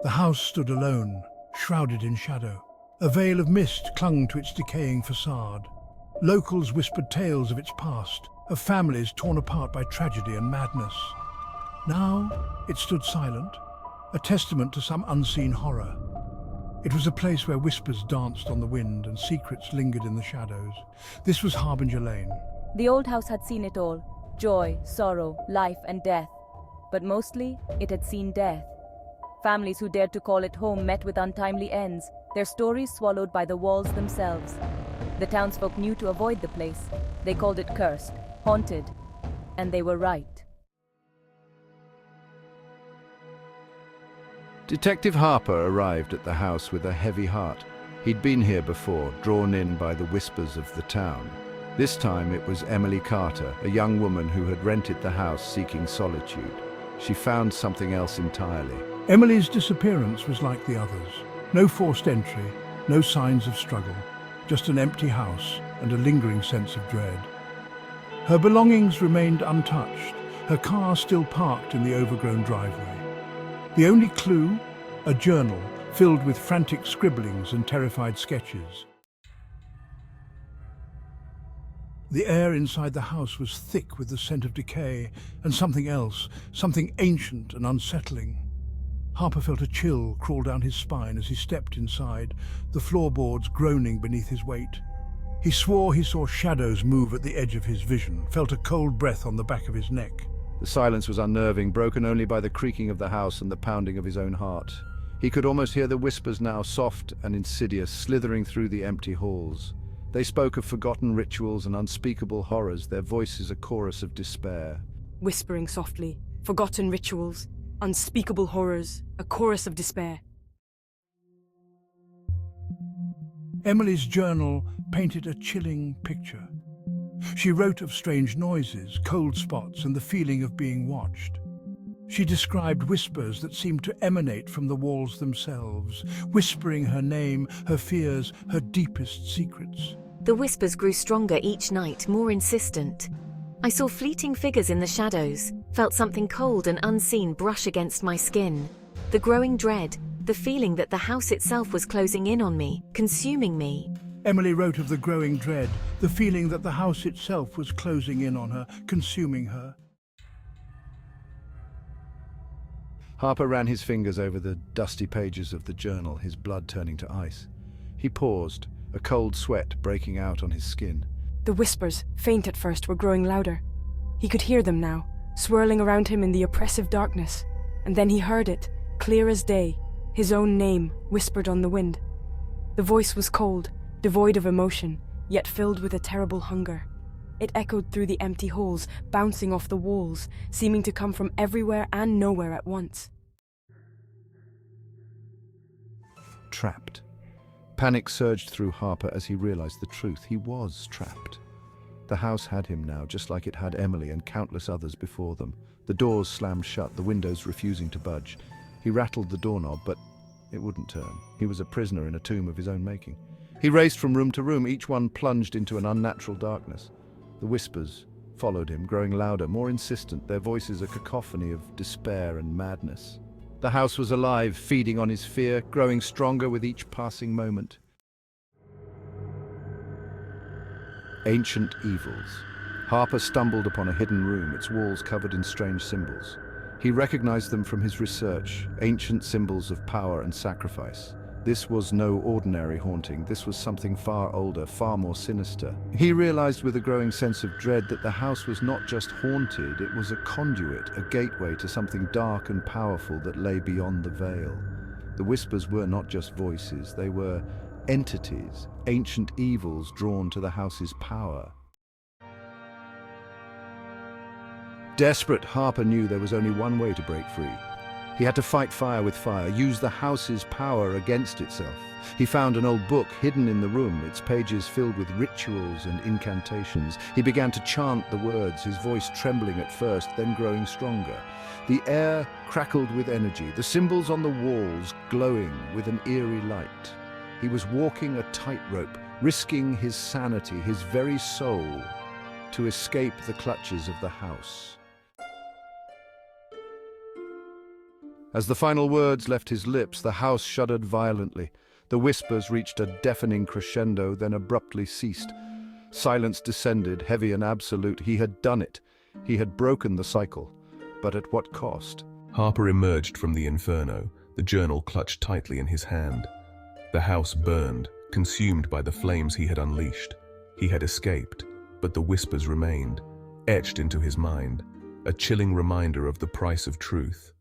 The house stood alone, shrouded in shadow. A veil of mist clung to its decaying facade. Locals whispered tales of its past, of families torn apart by tragedy and madness. Now it stood silent, a testament to some unseen horror. It was a place where whispers danced on the wind and secrets lingered in the shadows. This was Harbinger Lane. The old house had seen it all: joy, sorrow, life and death. But mostly, it had seen death. Families who dared to call it home met with untimely ends, their stories swallowed by the walls themselves. The townsfolk knew to avoid the place. They called it cursed, haunted, and they were right. Detective Harper arrived at the house with a heavy heart. He'd been here before, drawn in by the whispers of the town. This time it was Emily Carter, a young woman who had rented the house seeking solitude. She found something else entirely. Emily's disappearance was like the others. No forced entry, no signs of struggle, just an empty house and a lingering sense of dread. Her belongings remained untouched, her car still parked in the overgrown driveway. The only clue, a journal filled with frantic scribblings and terrified sketches. The air inside the house was thick with the scent of decay and something else, something ancient and unsettling. Harper felt a chill crawl down his spine as he stepped inside, the floorboards groaning beneath his weight. He swore he saw shadows move at the edge of his vision, felt a cold breath on the back of his neck. The silence was unnerving, broken only by the creaking of the house and the pounding of his own heart. He could almost hear the whispers now, soft and insidious, slithering through the empty halls. They spoke of forgotten rituals and unspeakable horrors, their voices a chorus of despair. Whispering softly, forgotten rituals, unspeakable horrors, a chorus of despair. Emily's journal painted a chilling picture. She wrote of strange noises, cold spots, and the feeling of being watched. She described whispers that seemed to emanate from the walls themselves, whispering her name, her fears, her deepest secrets. The whispers grew stronger each night, more insistent. I saw fleeting figures in the shadows, felt something cold and unseen brush against my skin. The growing dread, the feeling that the house itself was closing in on me, consuming me. Emily wrote of the growing dread, the feeling that the house itself was closing in on her, consuming her. Harper ran his fingers over the dusty pages of the journal, his blood turning to ice. He paused, a cold sweat breaking out on his skin. The whispers, faint at first, were growing louder. He could hear them now, swirling around him in the oppressive darkness. And then he heard it, clear as day, his own name whispered on the wind. The voice was cold, devoid of emotion, yet filled with a terrible hunger. It echoed through the empty halls, bouncing off the walls, seeming to come from everywhere and nowhere at once. Trapped. Panic surged through Harper as he realized the truth. He was trapped. The house had him now, just like it had Emily and countless others before them. The doors slammed shut, the windows refusing to budge. He rattled the doorknob, but it wouldn't turn. He was a prisoner in a tomb of his own making. He raced from room to room, each one plunged into an unnatural darkness. The whispers followed him, growing louder, more insistent, their voices a cacophony of despair and madness. The house was alive, feeding on his fear, growing stronger with each passing moment. Ancient evils. Harper stumbled upon a hidden room, its walls covered in strange symbols. He recognized them from his research, ancient symbols of power and sacrifice. This was no ordinary haunting. This was something far older, far more sinister. He realized with a growing sense of dread that the house was not just haunted, it was a conduit, a gateway to something dark and powerful that lay beyond the veil. The whispers were not just voices, they were entities, ancient evils drawn to the house's power. Desperate, Harper knew there was only one way to break free. He had to fight fire with fire, use the house's power against itself. He found an old book hidden in the room, its pages filled with rituals and incantations. He began to chant the words, his voice trembling at first, then growing stronger. The air crackled with energy, the symbols on the walls glowing with an eerie light. He was walking a tightrope, risking his sanity, his very soul, to escape the clutches of the house. As the final words left his lips, the house shuddered violently. The whispers reached a deafening crescendo, then abruptly ceased. Silence descended, heavy and absolute. He had done it. He had broken the cycle. But at what cost? Harper emerged from the inferno, the journal clutched tightly in his hand. The house burned, consumed by the flames he had unleashed. He had escaped, but the whispers remained, etched into his mind, a chilling reminder of the price of truth.